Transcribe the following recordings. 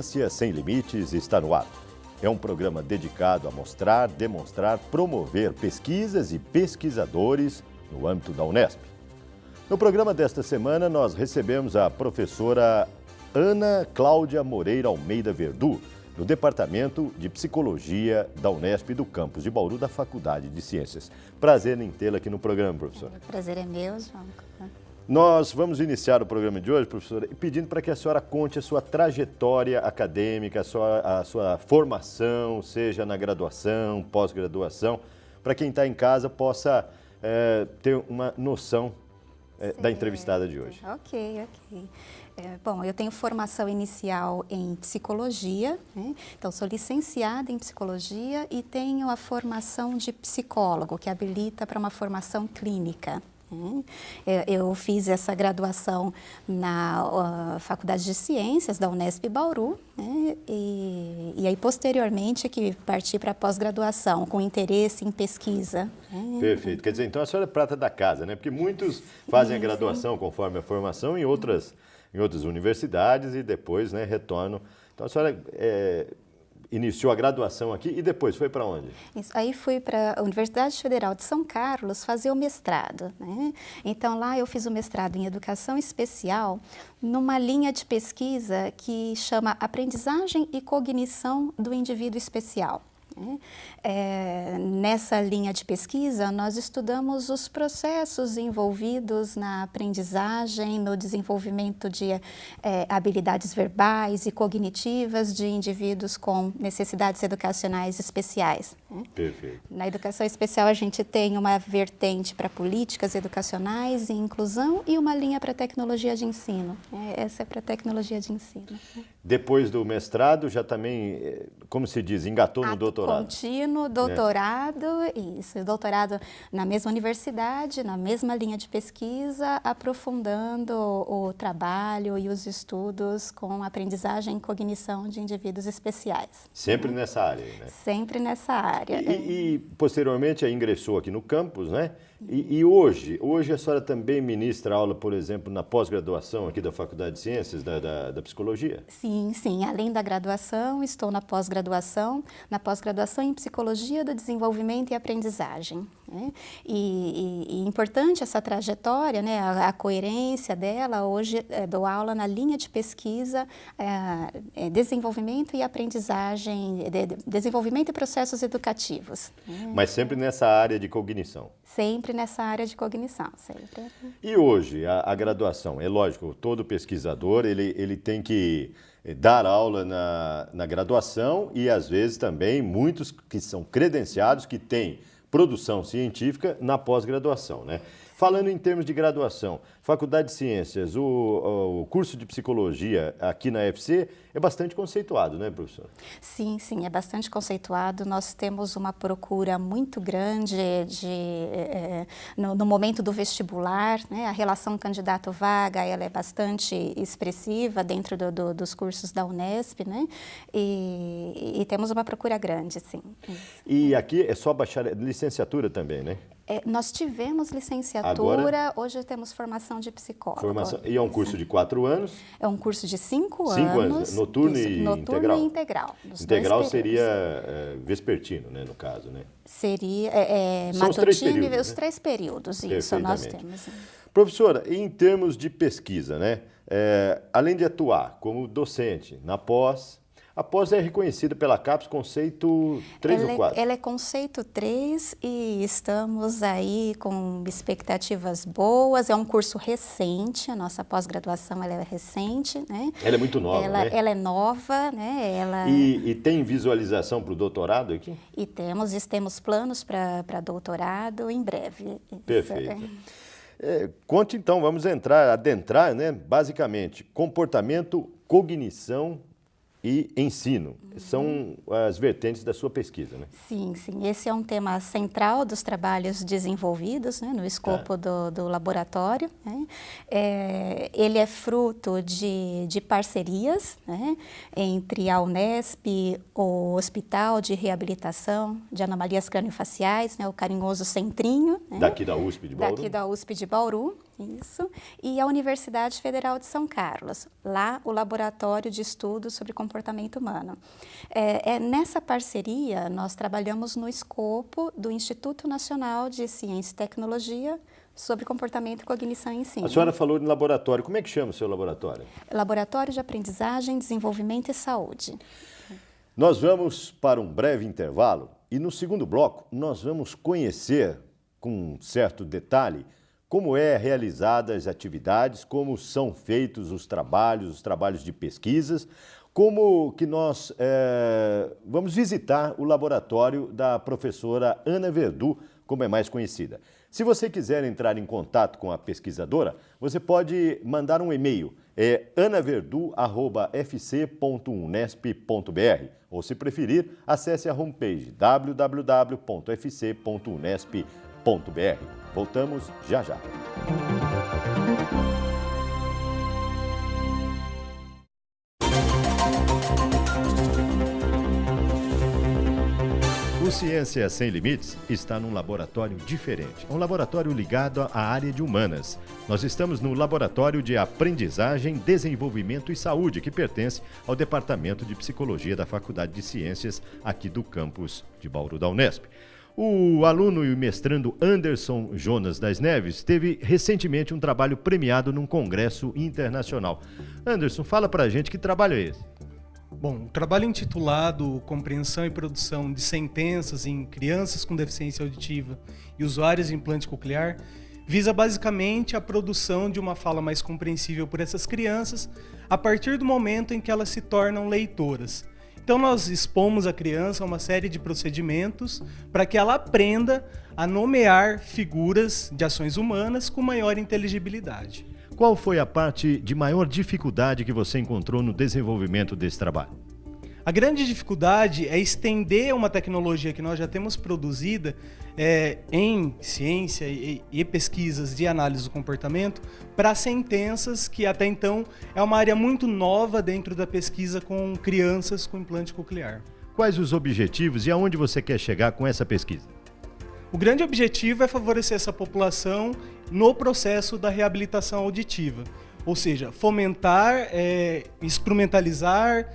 Ciência Sem Limites está no ar. É um programa dedicado a mostrar, demonstrar, promover pesquisas e pesquisadores no âmbito da Unesp. No programa desta semana, nós recebemos a professora Ana Cláudia Moreira Almeida Verdu, do Departamento de Psicologia da Unesp do campus de Bauru, da Faculdade de Ciências. Prazer em tê-la aqui no programa, professora. O prazer é meu, João. Nós vamos iniciar o programa de hoje, professora, pedindo para que a senhora conte a sua trajetória acadêmica, a sua formação, seja na graduação, pós-graduação, para quem está em casa possa ter uma noção da entrevistada de hoje. Ok. Bom, eu tenho formação inicial em psicologia, né? Então sou licenciada em psicologia e tenho a formação de psicólogo, que habilita para uma formação clínica. Eu fiz essa graduação na Faculdade de Ciências da Unesp Bauru, né? E aí posteriormente que parti para a pós-graduação com interesse em pesquisa. Perfeito. Quer dizer, então a senhora é prata da casa, né? Porque muitos fazem a graduação conforme a formação em outras universidades e depois, né, retornam. Então a senhora iniciou a graduação aqui e depois foi para onde? Isso, aí fui para a Universidade Federal de São Carlos fazer o mestrado, né? Então lá eu fiz o mestrado em Educação Especial numa linha de pesquisa que chama Aprendizagem e Cognição do Indivíduo Especial. Nessa linha de pesquisa, nós estudamos os processos envolvidos na aprendizagem, no desenvolvimento de habilidades verbais e cognitivas de indivíduos com necessidades educacionais especiais. Perfeito. Na educação especial, a gente tem uma vertente para políticas educacionais e inclusão e uma linha para tecnologia de ensino. Essa é para tecnologia de ensino. Depois do mestrado, já também, como se diz, engatou no doutorado? Contínuo, doutorado, isso, doutorado na mesma universidade, na mesma linha de pesquisa, aprofundando o trabalho e os estudos com aprendizagem e cognição de indivíduos especiais. Sempre nessa área, né? Sempre nessa área. E posteriormente ingressou aqui no campus, né? E hoje a senhora também ministra aula, por exemplo, na pós-graduação aqui da Faculdade de Ciências, da Psicologia? Sim. Além da graduação, estou na pós-graduação em Psicologia do Desenvolvimento e Aprendizagem. E importante essa trajetória, né, a coerência dela. Hoje dou aula na linha de pesquisa Desenvolvimento e Aprendizagem, Desenvolvimento e Processos Educativos. Mas sempre nessa área de cognição? Sempre nessa área de cognição, sempre. E hoje, a graduação, é lógico, todo pesquisador ele tem que dar aula na graduação e, às vezes, também muitos que são credenciados, que têm produção científica na pós-graduação, né? Falando em termos de graduação, Faculdade de Ciências, o curso de Psicologia aqui na UFC é bastante conceituado, né, professor? Sim, é bastante conceituado. Nós temos uma procura muito grande no momento do vestibular, né? A relação candidato-vaga ela é bastante expressiva dentro dos cursos da Unesp, né? E temos uma procura grande, sim. E aqui é só licenciatura também, né? Nós tivemos licenciatura, agora, hoje temos formação de psicólogo. E é um curso de 4 anos? É um curso de 5 anos. 5 anos, noturno e integral? Noturno e integral. Integral seria vespertino, né, no caso, né? Seria matutino e os 3 períodos, isso nós temos. Professora, em termos de pesquisa, né, além de atuar como docente na pós, a pós é reconhecida pela CAPES conceito 3 ou 4? Ela é conceito 3 e estamos aí com expectativas boas. É um curso recente, a nossa pós-graduação ela é recente, né? Ela é muito nova, né? Ela é nova, né? E tem visualização para o doutorado aqui? E temos planos para doutorado em breve. Perfeito. Conte então, vamos adentrar, né? Basicamente, comportamento, cognição e ensino. São as vertentes da sua pesquisa, né? Sim, sim. Esse é um tema central dos trabalhos desenvolvidos, né, no escopo do laboratório, né? Ele é fruto de parcerias, né, entre a Unesp, o Hospital de Reabilitação de Anomalias Craniofaciais, né, o carinhoso Centrinho. Né? Daqui da USP de Bauru. Daqui da USP de Bauru. Isso, e a Universidade Federal de São Carlos, lá o Laboratório de Estudos sobre Comportamento Humano. Nessa parceria, nós trabalhamos no escopo do Instituto Nacional de Ciência e Tecnologia sobre Comportamento, Cognição e Ensino. A senhora falou de laboratório, como é que chama o seu laboratório? Laboratório de Aprendizagem, Desenvolvimento e Saúde. Nós vamos para um breve intervalo e no segundo bloco nós vamos conhecer com um certo detalhe como é realizadas as atividades, como são feitos os trabalhos de pesquisas, como que nós vamos visitar o laboratório da professora Ana Verdu, como é mais conhecida. Se você quiser entrar em contato com a pesquisadora, você pode mandar um e-mail, anaverdu@fc.unesp.br, ou se preferir, acesse a homepage www.fc.unesp.br. Voltamos já já. O Ciência Sem Limites está num laboratório diferente, um laboratório ligado à área de humanas. Nós estamos no Laboratório de Aprendizagem, Desenvolvimento e Saúde, que pertence ao Departamento de Psicologia da Faculdade de Ciências aqui do campus de Bauru da Unesp. O aluno e mestrando Anderson Jonas das Neves teve recentemente um trabalho premiado num congresso internacional. Anderson, fala pra gente que trabalho é esse? Bom, o trabalho intitulado Compreensão e Produção de Sentenças em Crianças com Deficiência Auditiva e Usuários de Implante Coclear visa basicamente a produção de uma fala mais compreensível por essas crianças a partir do momento em que elas se tornam leitoras. Então nós expomos a criança a uma série de procedimentos para que ela aprenda a nomear figuras de ações humanas com maior inteligibilidade. Qual foi a parte de maior dificuldade que você encontrou no desenvolvimento desse trabalho? A grande dificuldade é estender uma tecnologia que nós já temos produzida em ciência e pesquisas de análise do comportamento para sentenças, que até então é uma área muito nova dentro da pesquisa com crianças com implante coclear. Quais os objetivos e aonde você quer chegar com essa pesquisa? O grande objetivo é favorecer essa população no processo da reabilitação auditiva, ou seja, fomentar, instrumentalizar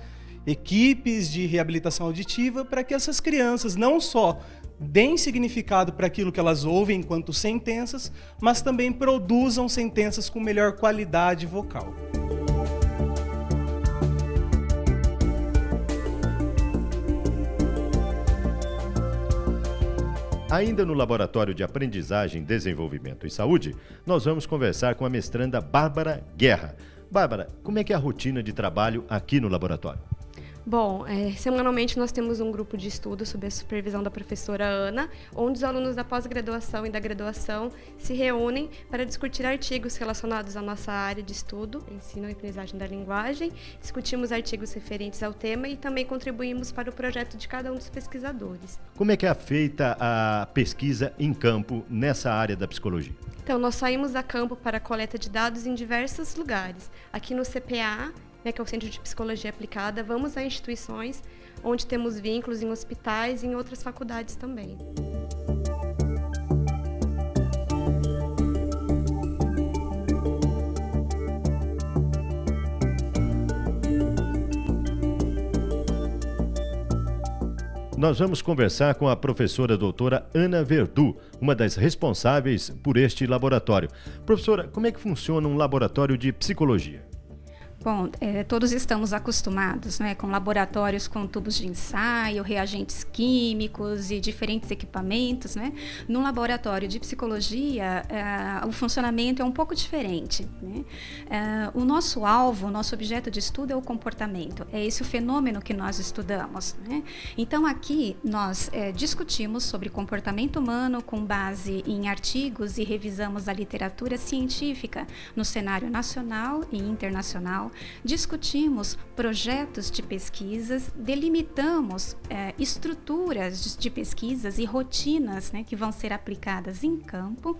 equipes de reabilitação auditiva para que essas crianças não só deem significado para aquilo que elas ouvem enquanto sentenças, mas também produzam sentenças com melhor qualidade vocal. Ainda no Laboratório de Aprendizagem, Desenvolvimento e Saúde, nós vamos conversar com a mestranda Bárbara Guerra. Bárbara, como é que é a rotina de trabalho aqui no laboratório? Bom, semanalmente nós temos um grupo de estudo sob a supervisão da professora Ana, onde os alunos da pós-graduação e da graduação se reúnem para discutir artigos relacionados à nossa área de estudo, ensino e aprendizagem da linguagem, discutimos artigos referentes ao tema e também contribuímos para o projeto de cada um dos pesquisadores. Como é que é feita a pesquisa em campo nessa área da psicologia? Então, nós saímos a campo para a coleta de dados em diversos lugares. Aqui no CPA, que é o Centro de Psicologia Aplicada, vamos a instituições onde temos vínculos em hospitais e em outras faculdades também. Nós vamos conversar com a professora doutora Ana Verdu, uma das responsáveis por este laboratório. Professora, como é que funciona um laboratório de psicologia? Bom, todos estamos acostumados, né, com laboratórios com tubos de ensaio, reagentes químicos e diferentes equipamentos, né? Num laboratório de psicologia, o funcionamento é um pouco diferente, né? O nosso alvo, o nosso objeto de estudo é o comportamento, é esse o fenômeno que nós estudamos, né? Então aqui nós discutimos sobre comportamento humano com base em artigos e revisamos a literatura científica no cenário nacional e internacional, inicial, discutimos projetos de pesquisas, delimitamos estruturas de pesquisas e rotinas, né, que vão ser aplicadas em campo.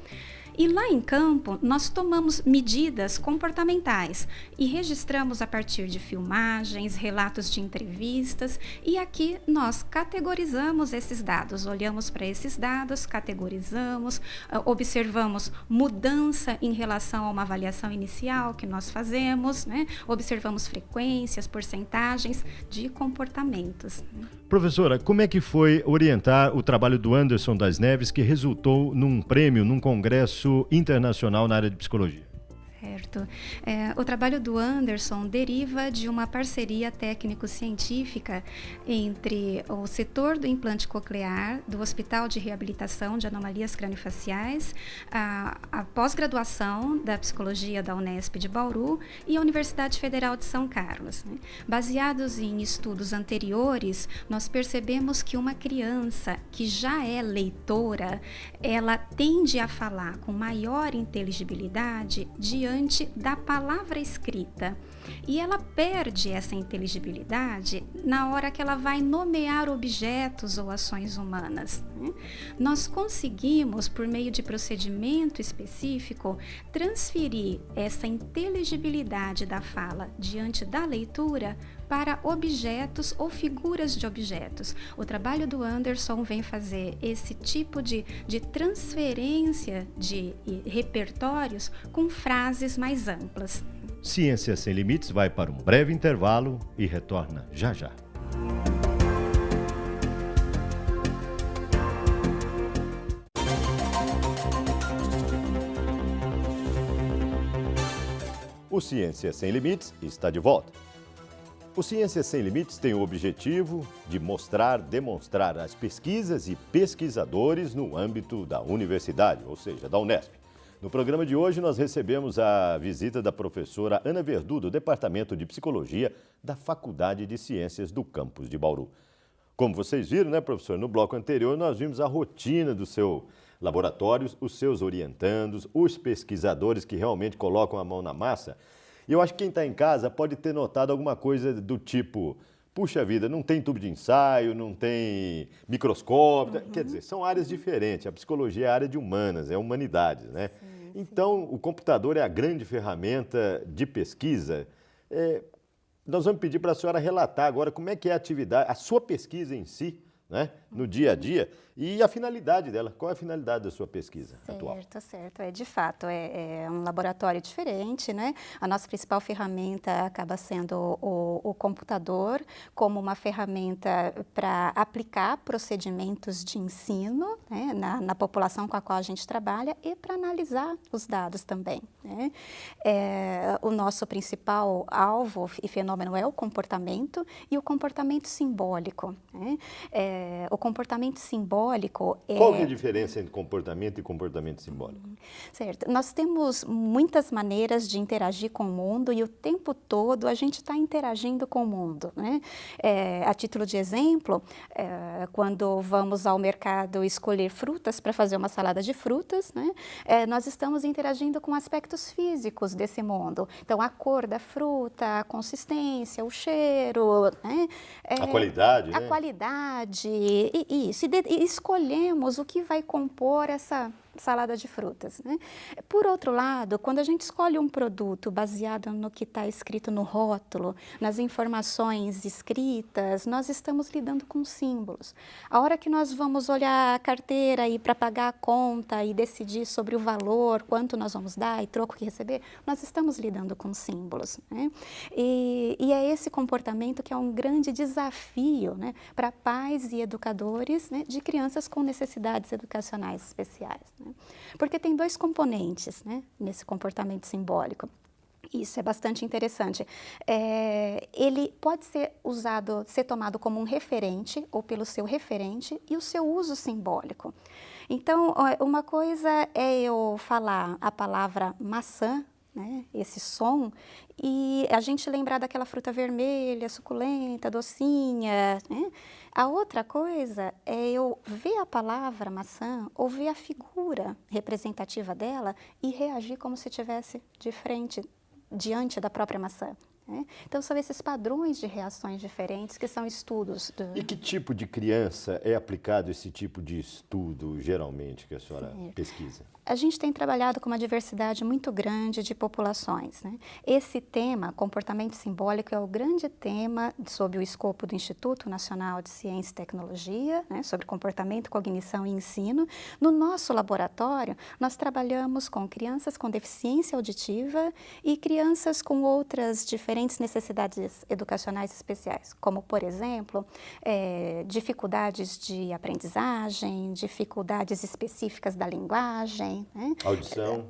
E lá em campo, nós tomamos medidas comportamentais e registramos a partir de filmagens, relatos de entrevistas, e aqui nós categorizamos esses dados, olhamos para esses dados, categorizamos, observamos mudança em relação a uma avaliação inicial que nós fazemos, né? Observamos frequências, porcentagens de comportamentos. Professora, como é que foi orientar o trabalho do Anderson das Neves, que resultou num prêmio, num congresso internacional na área de psicologia? Certo. O trabalho do Anderson deriva de uma parceria técnico-científica entre o setor do implante coclear, do Hospital de Reabilitação de Anomalias Craniofaciais, a pós-graduação da Psicologia da Unesp de Bauru e a Universidade Federal de São Carlos, né? Baseados em estudos anteriores, nós percebemos que uma criança que já é leitora, ela tende a falar com maior inteligibilidade diante da palavra escrita. E ela perde essa inteligibilidade na hora que ela vai nomear objetos ou ações humanas, né? Nós conseguimos, por meio de procedimento específico, transferir essa inteligibilidade da fala diante da leitura para objetos ou figuras de objetos. O trabalho do Anderson vem fazer esse tipo de transferência de repertórios com frases mais amplas. Ciência Sem Limites vai para um breve intervalo e retorna já já. O Ciência Sem Limites está de volta. O Ciência Sem Limites tem o objetivo de mostrar, demonstrar as pesquisas e pesquisadores no âmbito da universidade, ou seja, da Unesp. No programa de hoje, nós recebemos a visita da professora Ana Verdu, do Departamento de Psicologia da Faculdade de Ciências do campus de Bauru. Como vocês viram, né, professor, no bloco anterior nós vimos a rotina do seu laboratório, os seus orientandos, os pesquisadores que realmente colocam a mão na massa. E eu acho que quem está em casa pode ter notado alguma coisa do tipo: puxa vida, não tem tubo de ensaio, não tem microscópio. Quer dizer, são áreas diferentes. A psicologia é a área de humanas, é humanidades, né? Sim. Então, o computador é a grande ferramenta de pesquisa. Nós vamos pedir para a senhora relatar agora como é que é a atividade, a sua pesquisa em si, né, no dia a dia, e a finalidade dela. Qual é a finalidade da sua pesquisa atual? Certo. De fato, é um laboratório diferente, né? A nossa principal ferramenta acaba sendo o computador, como uma ferramenta para aplicar procedimentos de ensino, né, na população com a qual a gente trabalha, e para analisar os dados também, né? O nosso principal alvo e fenômeno é o comportamento e o comportamento simbólico, né? O comportamento simbólico Qual que é a diferença entre comportamento e comportamento simbólico? Certo. Nós temos muitas maneiras de interagir com o mundo e o tempo todo a gente está interagindo com o mundo, né? A título de exemplo, quando vamos ao mercado escolher frutas para fazer uma salada de frutas, né? Nós estamos interagindo com aspectos físicos desse mundo. Então, a cor da fruta, a consistência, o cheiro, né? A qualidade, a né? Qualidade, e isso. E escolhemos o que vai compor essa salada de frutas, né? Por outro lado, quando a gente escolhe um produto baseado no que está escrito no rótulo, nas informações escritas, nós estamos lidando com símbolos. A hora que nós vamos olhar a carteira e para pagar a conta e decidir sobre o valor, quanto nós vamos dar e troco que receber, nós estamos lidando com símbolos, né? E é esse comportamento que é um grande desafio, né, para pais e educadores, né, de crianças com necessidades educacionais especiais, né? Porque tem dois componentes, né, nesse comportamento simbólico. Isso é bastante interessante. Ele pode ser tomado como um referente ou pelo seu referente e o seu uso simbólico. Então, uma coisa é eu falar a palavra maçã, né, esse som, e a gente lembrar daquela fruta vermelha, suculenta, docinha, né? A outra coisa é eu ver a palavra maçã ou ver a figura representativa dela e reagir como se estivesse diante da própria maçã. né? Então, são esses padrões de reações diferentes que são estudos. E que tipo de criança é aplicado esse tipo de estudo, geralmente, que a senhora pesquisa? A gente tem trabalhado com uma diversidade muito grande de populações, né? Esse tema, comportamento simbólico, é o grande tema sob o escopo do Instituto Nacional de Ciência e Tecnologia, né? Sobre comportamento, cognição e ensino. No nosso laboratório, nós trabalhamos com crianças com deficiência auditiva e crianças com outras diferentes necessidades educacionais especiais, como, por exemplo, dificuldades de aprendizagem, dificuldades específicas da linguagem, né?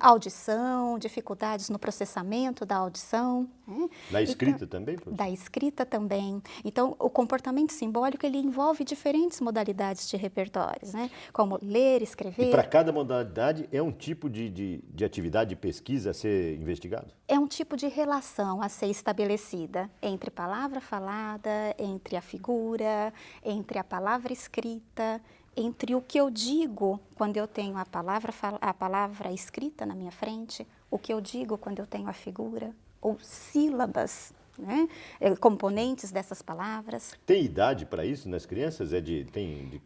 Audição, dificuldades no processamento da audição. Né? Da escrita também, professor? Da escrita também. Então, o comportamento simbólico, ele envolve diferentes modalidades de repertórios, né? Como ler, escrever. E para cada modalidade é um tipo de atividade de pesquisa a ser investigado? É um tipo de relação a ser estabelecida entre palavra falada, entre a figura, entre a palavra escrita, entre o que eu digo quando eu tenho a palavra escrita na minha frente, o que eu digo quando eu tenho a figura, ou sílabas, né? Componentes dessas palavras. Tem idade para isso nas crianças? Tem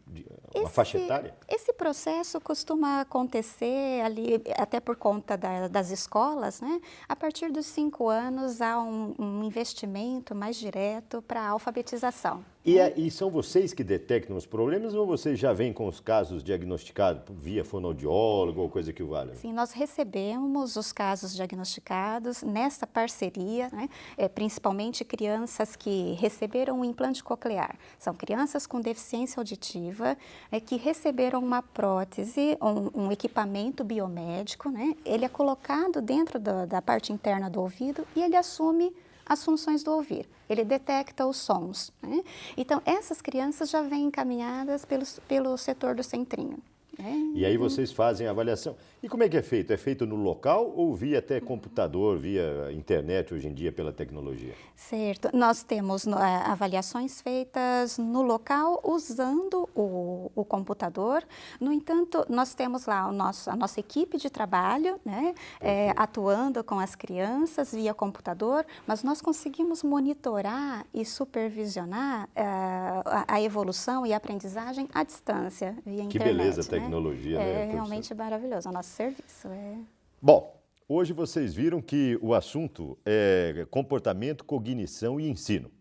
uma faixa etária? Esse processo costuma acontecer ali, até por conta das escolas, né? A partir dos 5 anos há um investimento mais direto para a alfabetização. E são vocês que detectam os problemas ou vocês já vêm com os casos diagnosticados via fonoaudiólogo ou coisa que valha? Sim, nós recebemos os casos diagnosticados nessa parceria, né? Principalmente crianças que receberam um implante coclear. São crianças com deficiência auditiva que receberam uma prótese, um equipamento biomédico, né? Ele é colocado dentro da parte interna do ouvido e ele assume as funções do ouvir. Ele detecta os sons, né? Então, essas crianças já vêm encaminhadas pelo setor do centrinho. E aí vocês fazem a avaliação. E como é que é feito? É feito no local ou via até computador, via internet hoje em dia pela tecnologia? Certo. Nós temos avaliações feitas no local usando o computador. No entanto, nós temos lá a nossa equipe de trabalho, né, atuando com as crianças via computador, mas nós conseguimos monitorar e supervisionar a evolução e a aprendizagem à distância, via internet. Que beleza a tecnologia, né? É realmente maravilhoso, o nosso serviço. Bom, hoje vocês viram que o assunto é comportamento, cognição e ensino.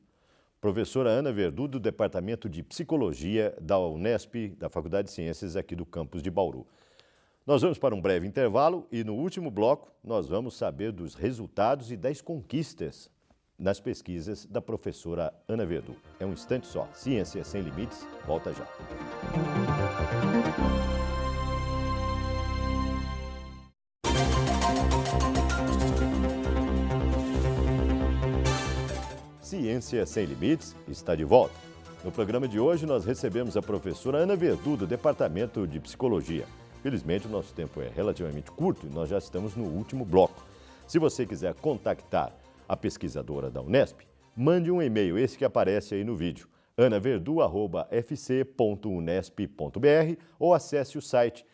Professora Ana Verdu, do Departamento de Psicologia da Unesp, da Faculdade de Ciências aqui do campus de Bauru. Nós vamos para um breve intervalo e no último bloco nós vamos saber dos resultados e das conquistas nas pesquisas da professora Ana Verdu. É um instante só. Ciência Sem Limites, volta já. Ciência Sem Limites está de volta. No programa de hoje, nós recebemos a professora Ana Verdu, do Departamento de Psicologia. Felizmente, o nosso tempo é relativamente curto e nós já estamos no último bloco. Se você quiser contactar a pesquisadora da Unesp, mande um e-mail, esse que aparece aí no vídeo, anaverdu@fc.unesp.br ou acesse o site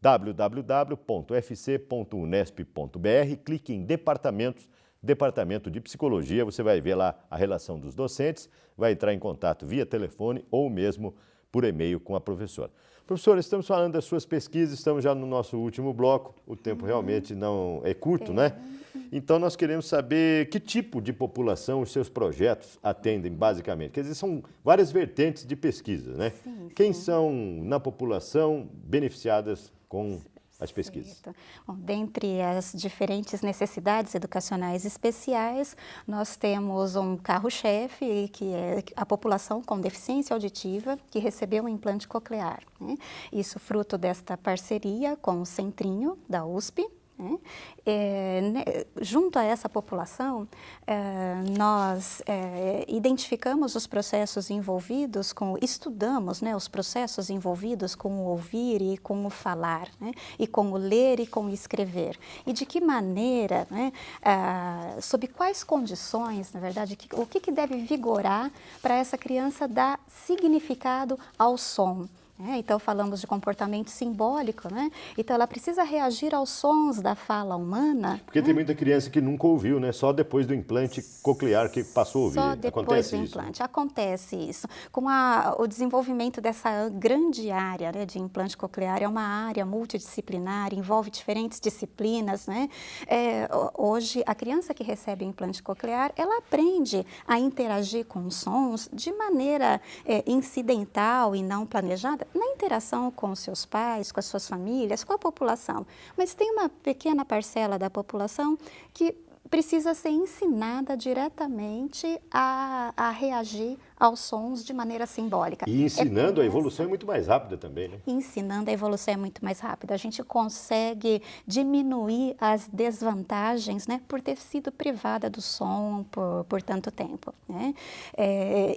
www.fc.unesp.br, clique em Departamentos, Departamento de Psicologia, você vai ver lá a relação dos docentes, vai entrar em contato via telefone ou mesmo por e-mail com a professora. Professora, estamos falando das suas pesquisas, estamos já no nosso último bloco, o tempo realmente não é curto, né? Então nós queremos saber que tipo de população os seus projetos atendem basicamente. Quer dizer, são várias vertentes de pesquisa, né? Sim, Quem sim. são na população beneficiadas com as pesquisas? Certo. Bom, dentre as diferentes necessidades educacionais especiais, nós temos um carro-chefe, que é a população com deficiência auditiva, que recebeu um implante coclear, né? Isso fruto desta parceria com o Centrinho, da USP. Junto a essa população, nós identificamos os processos envolvidos estudamos, né, os processos envolvidos com o ouvir e com o falar, né, e com o ler e com o escrever. E de que maneira, né, sob quais condições, na verdade, o que deve vigorar para essa criança dar significado ao som. né? Então, falamos de comportamento simbólico, né? Então, ela precisa reagir aos sons da fala humana. Porque tem muita criança que nunca ouviu, né? Só depois do implante coclear que passou a ouvir. Só depois Acontece do isso. implante. Acontece isso. Com o desenvolvimento dessa grande área, né, de implante coclear, é uma área multidisciplinar, envolve diferentes disciplinas, né? Hoje, a criança que recebe o implante coclear, ela aprende a interagir com os sons de maneira incidental e não planejada, na interação com os seus pais, com as suas famílias, com a população. Mas tem uma pequena parcela da população que precisa ser ensinada diretamente a reagir aos sons de maneira simbólica. E ensinando, a evolução é muito mais rápida também, né? Ensinando, a evolução é muito mais rápida. A gente consegue diminuir as desvantagens, né, por ter sido privada do som por tanto tempo, né?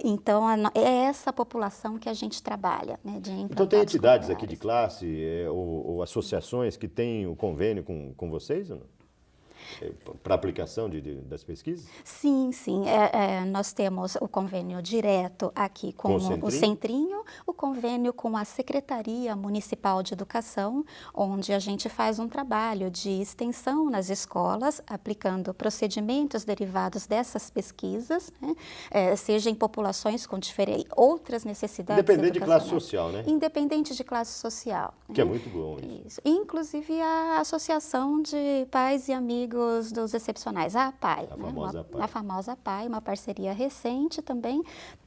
Então, é essa população que a gente trabalha, né, de implantados Então, tem entidades cocleares. aqui de classe ou associações que têm o convênio com vocês ou não? Para aplicação das pesquisas? Sim, sim. Nós temos o convênio direto aqui com o Centrinho, o convênio com a Secretaria Municipal de Educação, onde a gente faz um trabalho de extensão nas escolas, aplicando procedimentos derivados dessas pesquisas, né? Seja em populações com outras necessidades Independente de classe educacionais. social, né? Independente de classe social. Que né? é muito bom isso. Isso. Inclusive a Associação de Pais e Amigos dos Excepcionais, a APAI. A famosa APAI. A famosa APAI, uma parceria recente também,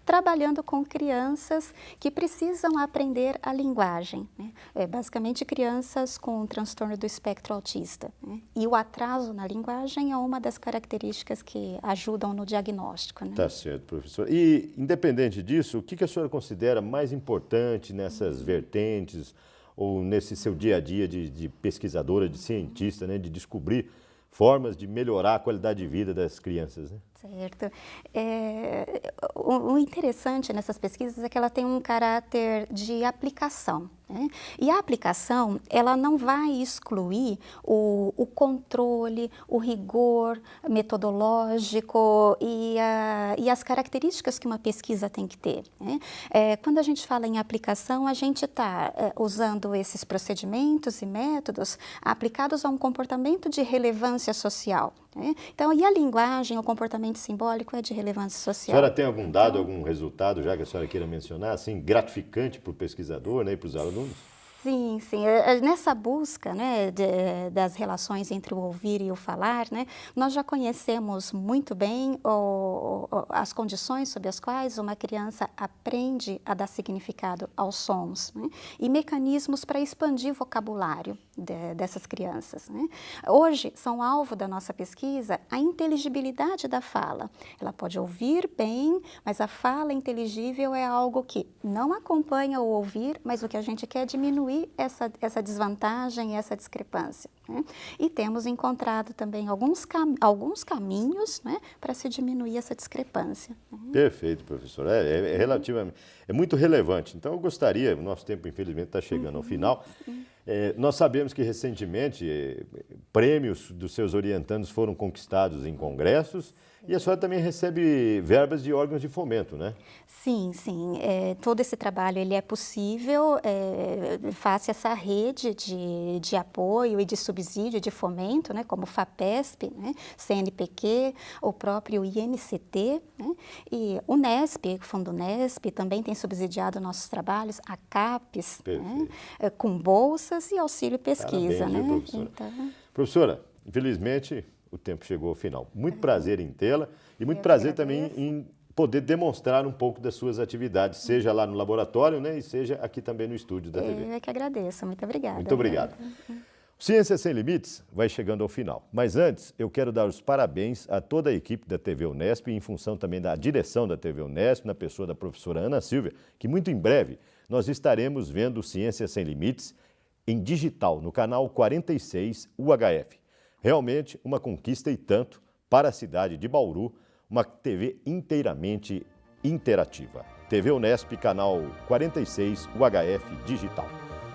trabalhando com crianças que precisam aprender a linguagem. Né? Basicamente, crianças com transtorno do espectro autista. Né? E o atraso na linguagem é uma das características que ajudam no diagnóstico. Né? Tá certo, professor. E, independente disso, o que a senhora considera mais importante nessas vertentes ou nesse seu dia a dia de pesquisadora, de cientista, né, de descobrir formas de melhorar a qualidade de vida das crianças, né? Certo. O interessante nessas pesquisas é que ela tem um caráter de aplicação. Né? E a aplicação, ela não vai excluir o controle, o rigor metodológico e as características que uma pesquisa tem que ter. Né? Quando a gente fala em aplicação, a gente está usando esses procedimentos e métodos aplicados a um comportamento de relevância social. Né? Então, e a linguagem, o comportamento simbólico é de relevância A social. senhora tem algum dado, algum resultado, já que a senhora queira mencionar, assim, gratificante para o pesquisador, né, e para os alunos? Sim, sim. Nessa busca, né, das relações entre o ouvir e o falar, né, nós já conhecemos muito bem as condições sob as quais uma criança aprende a dar significado aos sons, né, e mecanismos para expandir vocabulário dessas crianças. Né. Hoje, são alvo da nossa pesquisa a inteligibilidade da fala. Ela pode ouvir bem, mas a fala inteligível é algo que não acompanha o ouvir, mas o que a gente quer é diminuir essa desvantagem, essa discrepância. Né? E temos encontrado também alguns caminhos, né, para se diminuir essa discrepância. Perfeito, professor. Relativamente, é muito relevante. Então, eu gostaria, o nosso tempo, infelizmente, está chegando ao final. Nós sabemos que, recentemente, prêmios dos seus orientandos foram conquistados em congressos. E a senhora também recebe verbas de órgãos de fomento, né? Sim, sim. Todo esse trabalho ele é possível face a essa rede de apoio e de subsídio, de fomento, né, como o FAPESP, né, CNPq, o próprio INCT, né, e o NESP, o Fundo NESP, também tem subsidiado nossos trabalhos, a CAPES, né, com bolsas e auxílio pesquisa. Parabéns, né? viu, professora? Então... Professora, infelizmente... o tempo chegou ao final. Muito prazer em tê-la e muito prazer também em poder demonstrar um pouco das suas atividades, seja lá no laboratório, né, e seja aqui também no estúdio da TV. Eu é que agradeço. Muito obrigada. Muito obrigado. Ciência Sem Limites vai chegando ao final. Mas antes, eu quero dar os parabéns a toda a equipe da TV Unesp, em função também da direção da TV Unesp, na pessoa da professora Ana Silvia, que muito em breve nós estaremos vendo Ciência Sem Limites em digital, no canal 46 UHF. Realmente uma conquista e tanto para a cidade de Bauru, uma TV inteiramente interativa. TV Unesp, canal 46 UHF Digital.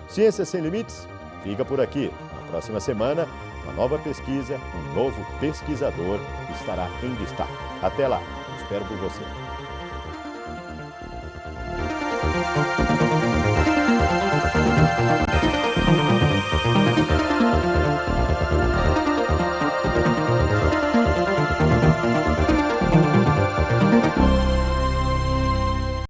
Ciência Sem Limites fica por aqui. Na próxima semana, uma nova pesquisa, um novo pesquisador estará em destaque. Até lá, espero por você.